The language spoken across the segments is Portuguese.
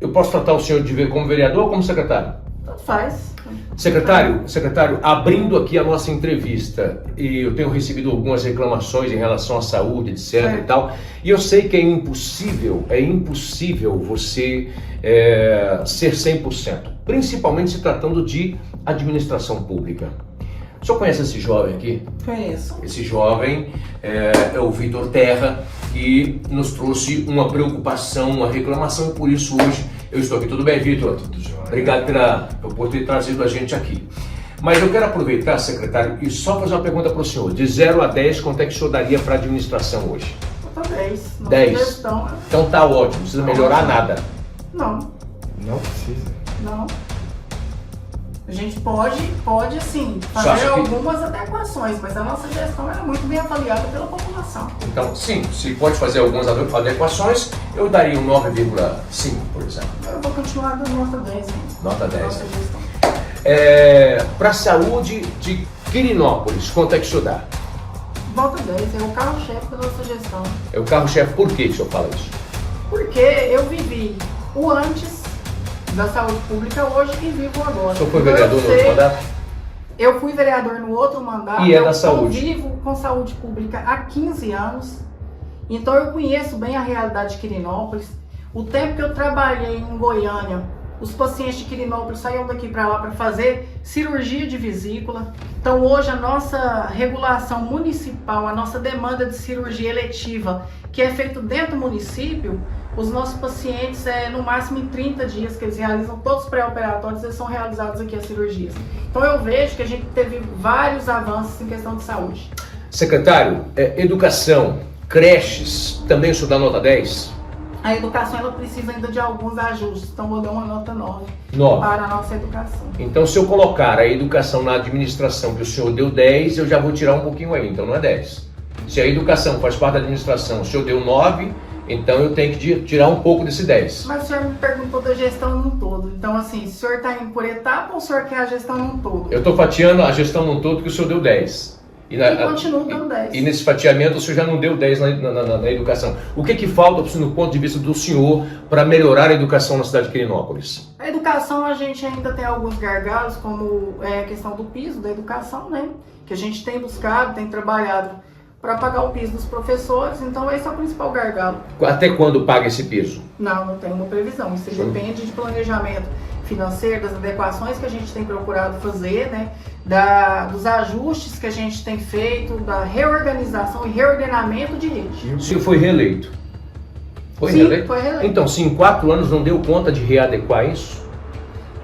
Eu posso tratar o senhor como vereador ou como secretário? Tanto faz. Secretário, abrindo aqui a nossa entrevista, e eu tenho recebido algumas reclamações em relação à saúde, etc. e tal, e eu sei que é impossível você ser 100%, principalmente se tratando de administração pública. O senhor conhece esse jovem aqui? Conheço. Esse jovem é o Vitor Terra, que nos trouxe uma preocupação, uma reclamação, e por isso hoje eu estou aqui. Tudo bem, Vitor? Tudo jóia. Obrigado por ter trazido a gente aqui. Mas eu quero aproveitar, secretário, e só fazer uma pergunta para o senhor. De 0 a 10, quanto é que o senhor daria para a administração hoje? Nota 10. 10. Então tá ótimo, não precisa melhorar nada. Não. Não precisa. Não. A gente pode assim, fazer algumas adequações, mas a nossa gestão é muito bem avaliada pela população. Então, sim, se pode fazer algumas adequações, eu daria um 9,5, por exemplo. Eu vou continuar dando nota 10. Hein? Nota 10. Nossa gestão. Para a saúde de Quirinópolis, quanto é que o senhor dá? Nota 10, é o carro-chefe da nossa gestão. É o carro-chefe, por que o senhor fala isso? Porque eu vivi o antes da saúde pública hoje e vivo agora. O senhor foi vereador no outro mandato? Eu fui vereador no outro mandato. E é da saúde? Eu vivo com saúde pública há 15 anos. Então eu conheço bem a realidade de Quirinópolis. O tempo que eu trabalhei em Goiânia, os pacientes de Quirinópolis saíam daqui para lá para fazer cirurgia de vesícula. Então hoje a nossa regulação municipal, a nossa demanda de cirurgia eletiva, que é feito dentro do município, os nossos pacientes, no máximo em 30 dias que eles realizam todos os pré-operatórios, eles são realizados aqui as cirurgias. Então eu vejo que a gente teve vários avanços em questão de saúde. Secretário, educação, creches, também o senhor dá nota 10? A educação ela precisa ainda de alguns ajustes, então vou dar uma nota 9 para a nossa educação. Então se eu colocar a educação na administração que o senhor deu 10, eu já vou tirar um pouquinho aí, então não é 10. Se a educação faz parte da administração, o senhor deu 9, então eu tenho que tirar um pouco desse 10. Mas o senhor me perguntou da gestão num todo. Então, assim, se o senhor está indo por etapa ou o senhor quer a gestão num todo? Eu estou fatiando a gestão num todo que o senhor deu 10. E continua dando 10. E nesse fatiamento o senhor já não deu 10 na educação. O que falta, no ponto de vista do senhor, para melhorar a educação na cidade de Quirinópolis? A educação, a gente ainda tem alguns gargalos, como a questão do piso da educação, né? Que a gente tem buscado, tem trabalhado para pagar o piso dos professores, então esse é o principal gargalo. Até quando paga esse piso? Não tem uma previsão, isso depende de planejamento financeiro, das adequações que a gente tem procurado fazer, né? Dos ajustes que a gente tem feito, da reorganização e reordenamento de rede. O senhor foi reeleito? Foi reeleito? Então, se em 4 anos não deu conta de readequar isso?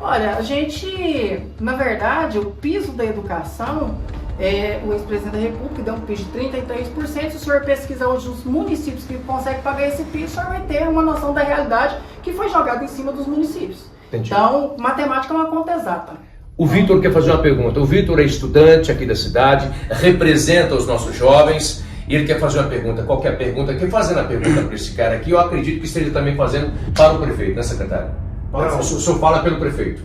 Olha, a gente, na verdade, o piso da educação, o ex-presidente da República deu um piso de 33%. Se o senhor pesquisar hoje os municípios que conseguem pagar esse piso, o senhor vai ter uma noção da realidade que foi jogada em cima dos municípios. Entendi. Então, matemática é uma conta exata. O Vitor quer fazer uma pergunta. O Vitor é estudante aqui da cidade, representa os nossos jovens, e ele quer fazer uma pergunta. Qual que é a pergunta? Quer fazer a pergunta para esse cara aqui? Eu acredito que esteja também fazendo para o prefeito, né, secretário? Não. O senhor fala pelo prefeito?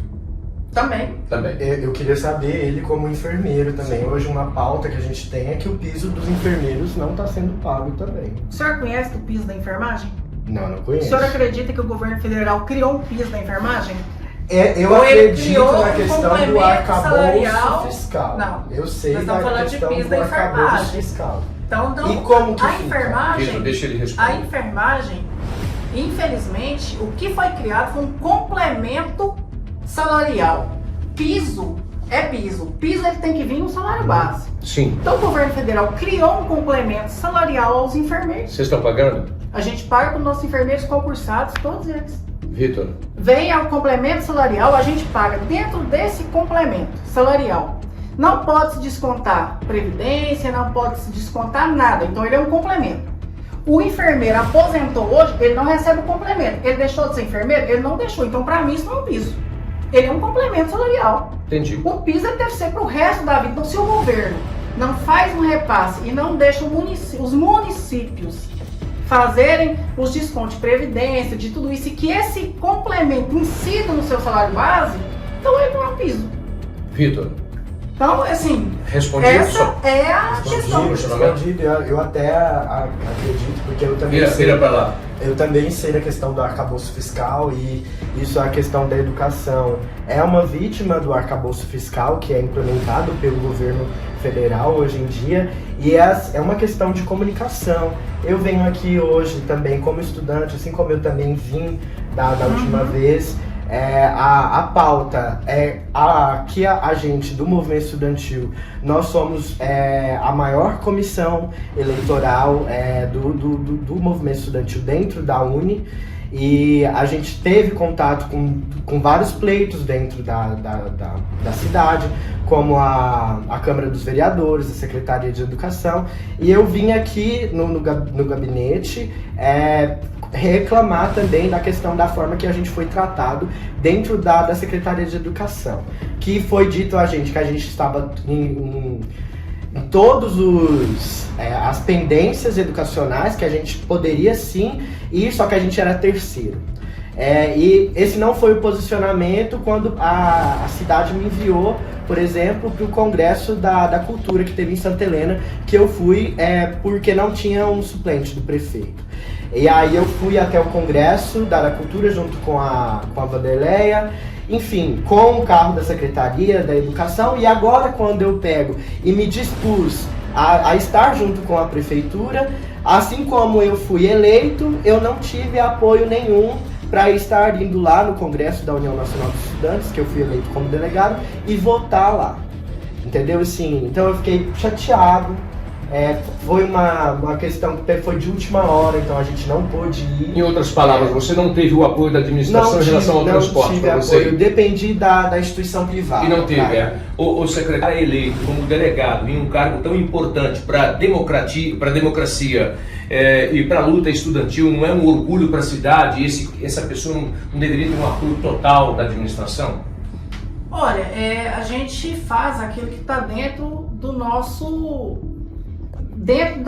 Também. Eu queria saber, ele como enfermeiro também. Hoje uma pauta que a gente tem é que o piso dos enfermeiros não está sendo pago também. O senhor conhece o piso da enfermagem? Não O conheço. senhor acredita que o governo federal criou um piso da enfermagem? Eu acredito na questão do arcabouço fiscal. Não. Eu sei Nós da estamos falando de questão piso do da arcabouço enfermagem. fiscal. Então, E como que a fica? enfermagem, Vitor, deixa ele responder. a enfermagem, infelizmente, o que foi criado foi um complemento salarial. Piso é piso. Piso ele tem que vir no salário base. Sim. Então o governo federal criou um complemento salarial aos enfermeiros. Vocês estão pagando? A gente paga para os nossos enfermeiros concursados, todos eles. Vitor. Vem ao complemento salarial, a gente paga dentro desse complemento salarial. Não pode se descontar previdência, não pode se descontar nada. Então ele é um complemento. O enfermeiro aposentou hoje, ele não recebe o complemento. Ele deixou de ser enfermeiro? Ele não deixou. Então para mim isso não é um piso. Ele é um complemento salarial. Entendi. O piso ele deve ser para o resto da vida. Então se o governo não faz um repasse e não deixa os municípios fazerem os descontos de previdência, de tudo isso, e que esse complemento incida no seu salário base, então ele não é um piso. Vitor. Então, assim, Respondido essa é a questão. Respondido. Eu até acredito, porque eu também Vira para lá. Eu também sei da questão do arcabouço fiscal e isso é a questão da educação. É uma vítima do arcabouço fiscal que é implementado pelo governo federal hoje em dia e é uma questão de comunicação. Eu venho aqui hoje também como estudante, assim como eu também vim da última vez. A pauta que a gente do movimento estudantil, nós somos a maior comissão eleitoral do movimento estudantil dentro da Uni e a gente teve contato com vários pleitos dentro da cidade, como a Câmara dos Vereadores, a Secretaria de Educação, e eu vim aqui no gabinete reclamar também da questão da forma que a gente foi tratado dentro da Secretaria de Educação, que foi dito a gente que a gente estava em todos as pendências educacionais, que a gente poderia sim ir, só que a gente era terceiro. E esse não foi o posicionamento quando a cidade me enviou, por exemplo, para o Congresso da Cultura que teve em Santa Helena, que eu fui porque não tinha um suplente do prefeito. E aí eu fui até o Congresso da Cultura junto com a Vanderleia, enfim, com o carro da Secretaria da Educação, e agora quando eu pego e me dispus a estar junto com a Prefeitura, assim como eu fui eleito, eu não tive apoio nenhum para estar indo lá no Congresso da União Nacional dos Estudantes, que eu fui eleito como delegado, e votar lá, entendeu? Assim, então eu fiquei chateado. Foi uma questão que foi de última hora, então a gente não pôde ir. Em outras palavras, você não teve o apoio da administração em relação ao transporte para você? Eu dependi da instituição privada. E não teve, O secretário é eleito como delegado em um cargo tão importante para a democracia e para a luta estudantil, não é um orgulho para a cidade? Essa pessoa não deveria ter um apoio total da administração? Olha, a gente faz aquilo que está dentro da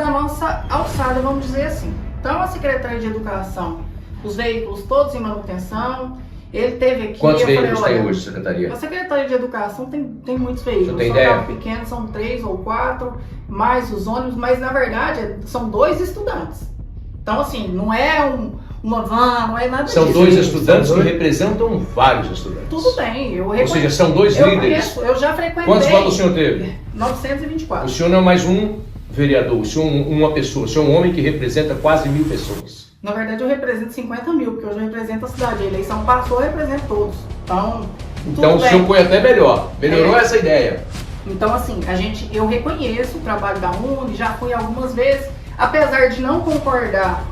nossa alçada, vamos dizer assim. Então, a Secretaria de Educação, os veículos todos em manutenção, ele teve aqui... Quantos veículos tem hoje, Secretaria? A Secretaria de Educação tem muitos veículos. Você tem ideia? Carros pequenos são 3 ou 4, mais os ônibus, mas na verdade são 2 estudantes. Então, assim, não é uma van, não é nada disso. São 2 estudantes que representam vários estudantes. Tudo bem, eu Ou seja, são 2 líderes. Eu já frequentei... Quantos votos o senhor teve? 924. O senhor não é mais um vereador, o senhor é uma pessoa, o senhor é um homem que representa quase 1000 pessoas. Na verdade eu represento 50 mil, porque hoje eu represento a cidade. A eleição passou, eu represento todos. Então o senhor foi até melhorou essa ideia. Então assim, eu reconheço o trabalho da Uni, já fui algumas vezes, apesar de não concordar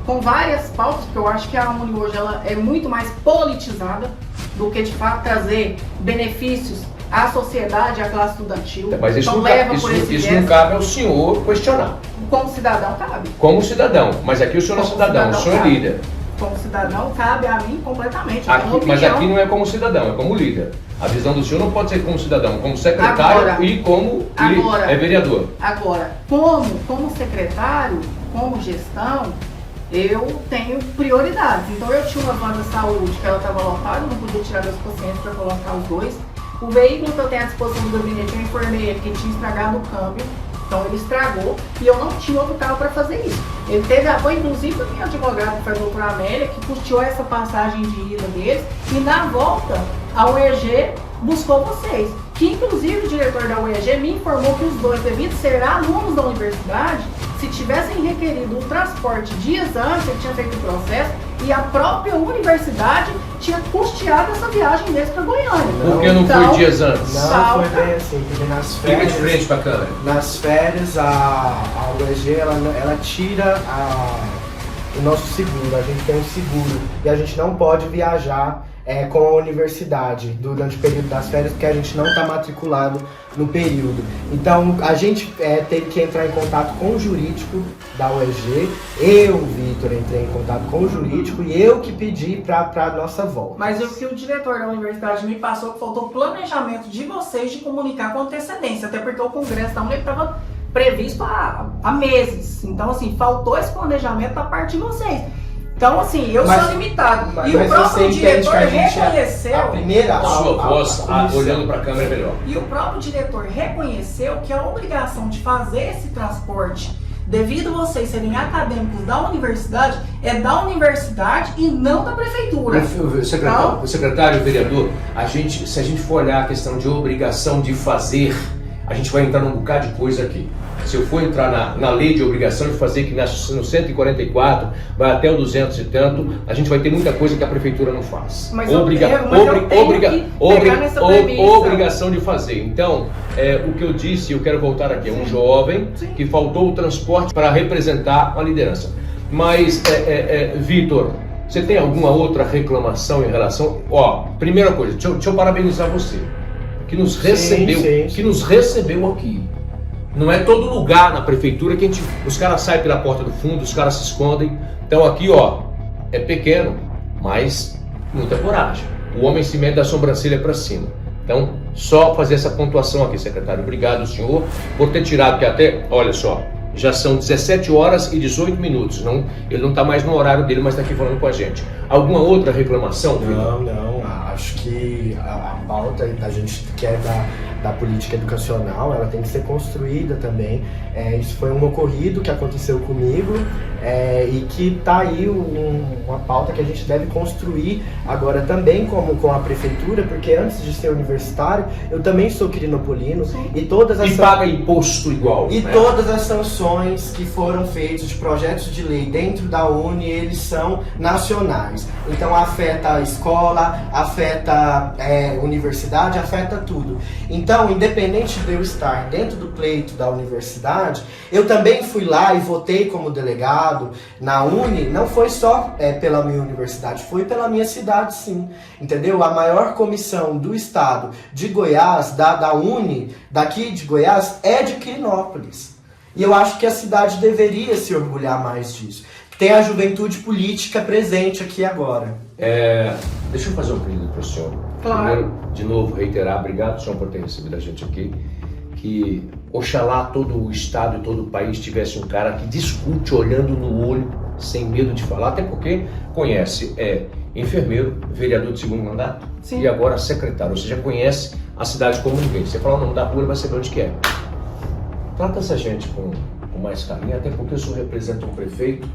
com várias pautas, porque eu acho que a Uni hoje ela é muito mais politizada do que de fato trazer benefícios à sociedade, à classe estudantil. Mas isso, então, isso não cabe ao senhor questionar. Como cidadão cabe. Como cidadão, mas aqui o senhor não é cidadão, o senhor é líder. Como cidadão cabe a mim completamente. Mas aqui não é como cidadão, é como líder. A visão do senhor não pode ser como cidadão, como secretário e como vereador. Agora, como secretário, como gestão, eu tenho prioridades. Então eu tinha uma van da saúde que ela estava lotada, não podia tirar meus pacientes para colocar os 2. O veículo que eu tenho à disposição do gabinete, eu informei que tinha estragado o câmbio, então ele estragou e eu não tinha outro carro para fazer isso. Ele teve apoio, inclusive, do meu advogado, que foi a doutora Amélia, que custeou essa passagem de ida deles, e na volta a UEG buscou vocês. Que inclusive o diretor da UEG me informou que os 2, devido ser alunos da universidade, se tivessem requerido o transporte dias antes, ele tinha feito o processo e a própria universidade tinha custeado essa viagem deles para Goiânia. Por que não foi dias antes? Não, foi bem assim, porque nas férias... Fica de frente pra câmera. Nas férias, a UEG, ela tira o nosso seguro, a gente tem um seguro e a gente não pode viajar com a universidade durante o período das férias, porque a gente não está matriculado no período. Então a gente teve que entrar em contato com o jurídico da UEG, eu, Vitor, entrei em contato com o jurídico e eu que pedi para a nossa volta. Mas o que o diretor da universidade me passou, que faltou planejamento de vocês de comunicar com antecedência, até porque o congresso da UNE estava previsto há meses. Então assim, faltou esse planejamento da parte de vocês. Então, assim, eu sou limitado. E o próprio diretor reconheceu... A sua voz, olhando para a câmera, é melhor. E o próprio diretor reconheceu que a obrigação de fazer esse transporte devido a vocês serem acadêmicos da universidade, é da universidade e não da prefeitura. Secretário, vereador, se a gente for olhar a questão de obrigação de fazer, a gente vai entrar num bocado de coisa aqui. Se eu for entrar na lei de obrigação de fazer, que no 144 vai até o 200 e tanto, a gente vai ter muita coisa que a prefeitura não faz. Mas obrigação de fazer. Então, o que eu disse, eu quero voltar aqui, é um jovem que faltou o transporte para representar a liderança. Mas, Vitor, você tem alguma outra reclamação em relação... Primeira coisa, deixa eu parabenizar você, que nos recebeu aqui. Não é todo lugar na prefeitura que os caras saem pela porta do fundo, os caras se escondem. Então aqui, é pequeno, mas muita coragem. O homem se mete da sobrancelha para cima. Então, só fazer essa pontuação aqui, secretário. Obrigado, senhor, por ter tirado, que até, olha só, já são 17 horas e 18 minutos. Ele não está mais no horário dele, mas está aqui falando com a gente. Alguma outra reclamação? Não. Acho que a pauta da gente que é da política educacional, ela tem que ser construída também. Isso foi um ocorrido que aconteceu comigo e que está aí uma pauta que a gente deve construir agora também com a prefeitura, porque antes de ser universitário, eu também sou quirinopolino e todas as... E paga imposto igual. E todas as sanções que foram feitas de projetos de lei dentro da Uni, eles são nacionais. Então afeta a escola, afeta a universidade, afeta tudo. Então, independente de eu estar dentro do pleito da universidade, eu também fui lá e votei como delegado na Uni, não foi só pela minha universidade, foi pela minha cidade, sim. Entendeu? A maior comissão do estado de Goiás, da Uni, daqui de Goiás, é de Quirinópolis. E eu acho que a cidade deveria se orgulhar mais disso. Tem a juventude política presente aqui agora. Deixa eu fazer um pedido para o senhor. Claro. Primeiro, de novo, reiterar, obrigado, senhor, por ter recebido a gente aqui. Que oxalá todo o estado e todo o país tivesse um cara que discute olhando no olho, sem medo de falar, até porque conhece, enfermeiro, vereador de segundo mandato, sim, e agora secretário, ou seja, conhece a cidade como ninguém. Você fala o nome da rua, ele vai saber onde que é. Trata essa gente com mais carinho, até porque o senhor representa um prefeito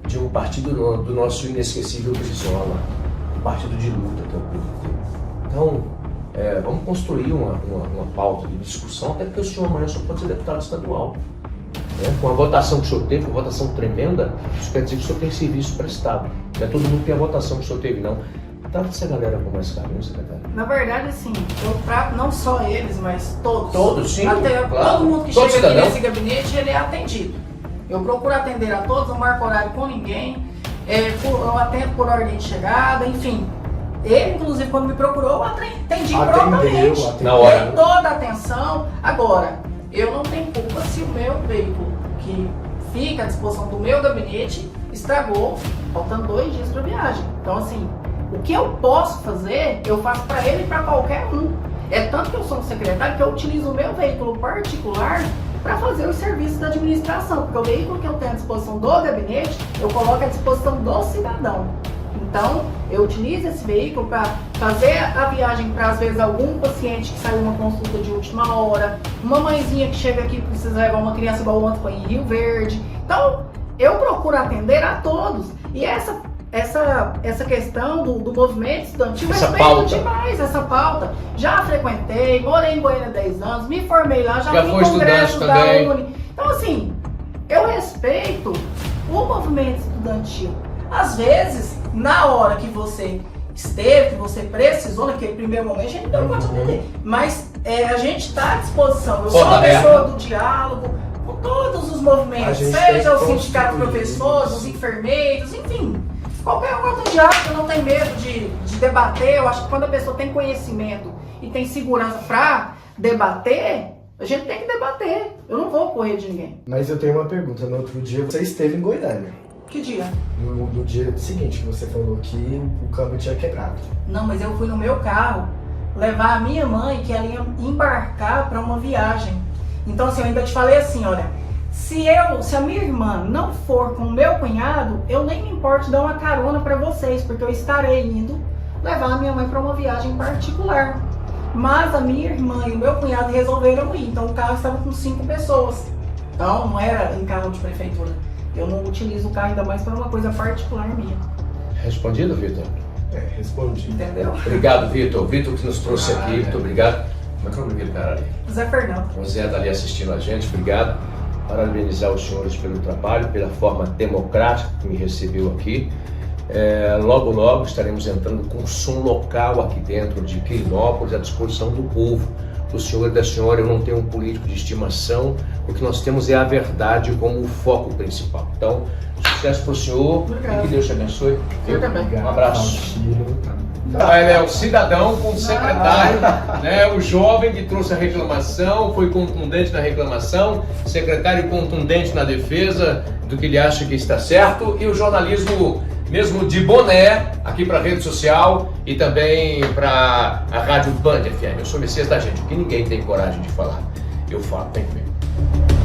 de um partido do nosso inesquecível Brizola, um partido de luta que é o PDT. Então, vamos construir uma pauta de discussão, até porque o senhor amanhã só pode ser deputado estadual. Com a votação que o senhor teve, uma votação tremenda, isso quer dizer que o senhor tem serviço prestado. Não é todo mundo que tem a votação que o senhor teve, não. Trata essa galera com mais carinho, secretário. Na verdade, assim, eu trato não só eles, mas todos. Todos, sim. Até claro. Todo mundo que Todo chega cidadão. aqui nesse gabinete, ele é atendido. Eu procuro atender a todos, não marco horário com ninguém, eu atendo por ordem de chegada, enfim. Ele, inclusive, quando me procurou, eu atendi prontamente. Na hora. Dei toda a atenção. Agora, eu não tenho culpa se o meu veículo, que fica à disposição do meu gabinete, estragou, faltando 2 dias para viagem. Então, assim, o que eu posso fazer, eu faço para ele e para qualquer um. É tanto que eu sou um secretário que eu utilizo o meu veículo particular para fazer os serviços da administração, porque o veículo que eu tenho à disposição do gabinete, eu coloco à disposição do cidadão. Então, eu utilizo esse veículo para fazer a viagem para, às vezes, algum paciente que saiu uma consulta de última hora, uma mãezinha que chega aqui e precisa levar uma criança igual ontem foi em Rio Verde. Então, eu procuro atender a todos. E essa questão do movimento estudantil, eu respeito demais essa pauta. Já frequentei, morei em Goiânia 10 anos, me formei lá, já fui em congressos da Uni. Então, assim, eu respeito o movimento estudantil. Às vezes, na hora que você esteve, que você precisou, naquele primeiro momento, a gente não pode atender. Mas a gente está à disposição. Eu sou a pessoa do diálogo, com todos os movimentos, seja o sindicato de professores, os enfermeiros, enfim. Qualquer outro diálogo, eu não tenho medo de debater. Eu acho que quando a pessoa tem conhecimento e tem segurança para debater, a gente tem que debater. Eu não vou correr de ninguém. Mas eu tenho uma pergunta. No outro dia você esteve em Goiânia. Que dia? No dia seguinte, que você falou que o câmbio tinha quebrado. Não, mas eu fui no meu carro levar a minha mãe, que ela ia embarcar para uma viagem. Então, assim, eu ainda te falei assim, olha, se a minha irmã não for com o meu cunhado, eu nem me importo de dar uma carona para vocês, porque eu estarei indo levar a minha mãe para uma viagem particular. Mas a minha irmã e o meu cunhado resolveram ir, então o carro estava com 5 pessoas. Então, não era em carro de prefeitura. Eu não utilizo o carro ainda mais para uma coisa particular minha. Respondido, Vitor? Respondi. Entendeu? Obrigado, Vitor. O Vitor que nos trouxe aqui, muito obrigado. Como é que é o nome do cara ali? Zé Fernando. O Zé está ali assistindo a gente, obrigado. Parabenizar os senhores pelo trabalho, pela forma democrática que me recebeu aqui. Logo, logo estaremos entrando com som local aqui dentro de Quirinópolis à disposição do povo. Do senhor e da senhora, eu não tenho um político de estimação, o que nós temos é a verdade como o foco principal. Então, sucesso para o senhor. Obrigado. E que Deus te abençoe. Eu também. Um abraço. Ele é o cidadão com o secretário, né? O jovem que trouxe a reclamação, foi contundente na reclamação, secretário contundente na defesa do que ele acha que está certo, e o jornalismo mesmo de boné aqui para a rede social e também para a Rádio Band FM. Eu sou o Messias da gente, o que ninguém tem coragem de falar. Eu falo, tem que ver.